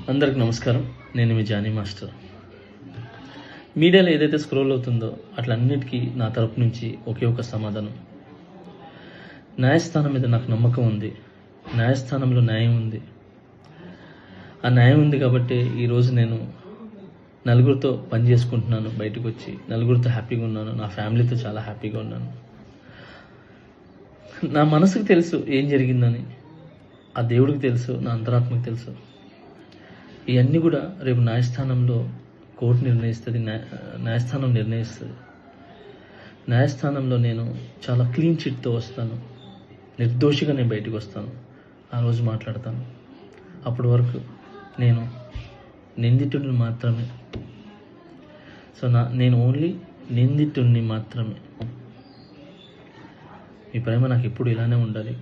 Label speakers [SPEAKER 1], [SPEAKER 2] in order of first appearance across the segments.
[SPEAKER 1] అందరికి నమస్కారం. నేను మీ జానీ మాస్టర్. మీడియాలో ఏదైతే స్క్రోల్ అవుతుందో అట్లన్నిటికీ నా తరపు నుంచి ఒకే ఒక సమాధానం. న్యాయస్థానం మీద నాకు నమ్మకం ఉంది. న్యాయస్థానంలో న్యాయం ఉంది. ఆ న్యాయం ఉంది కాబట్టి ఈరోజు నేను నలుగురితో పని చేసుకుంటున్నాను. బయటకు వచ్చి నలుగురితో హ్యాపీగా ఉన్నాను. నా ఫ్యామిలీతో చాలా హ్యాపీగా ఉన్నాను. నా మనసుకు తెలుసు ఏం జరిగిందని. ఆ దేవుడికి తెలుసు, నా అంతరాత్మకు తెలుసు. ఇవన్నీ కూడా రేపు న్యాయస్థానంలో కోర్టు నిర్ణయిస్తుంది, న్యాయస్థానం నిర్ణయిస్తుంది. న్యాయస్థానంలో నేను చాలా క్లీన్ చిట్తో వస్తాను. నిర్దోషిగా నేను బయటకు వస్తాను. ఆ రోజు మాట్లాడతాను. అప్పటి వరకు నేను నిందితుడిని మాత్రమే. సో నేను ఓన్లీ నిందితుడిని మాత్రమే. మీ ప్రేమ నాకు ఎప్పుడు ఇలానే ఉండాలి,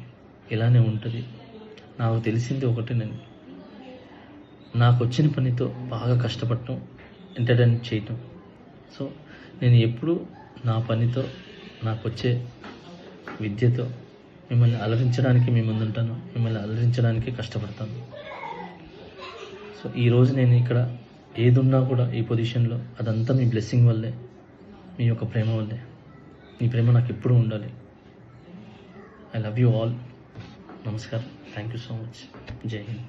[SPEAKER 1] ఇలానే ఉంటుంది. నాకు తెలిసింది ఒకటి, నేను నాకు వచ్చిన పనితో బాగా కష్టపడటం, ఎంటర్టైన్ చేయటం. సో నేను ఎప్పుడు నా పనితో, నాకు వచ్చే విద్యతో మిమ్మల్ని అలరించడానికి మీ ముందుంటాను. మిమ్మల్ని అలరించడానికి కష్టపడతాను. సో ఈరోజు నేను ఇక్కడ ఏదున్నా కూడా ఈ పొజిషన్లో అదంతా మీ బ్లెస్సింగ్ వల్లే, మీ యొక్క ప్రేమ వల్లే. మీ ప్రేమ నాకు ఎప్పుడూ ఉండాలి. I love you all. నమస్కారం. Thank you so much. జై హింద్.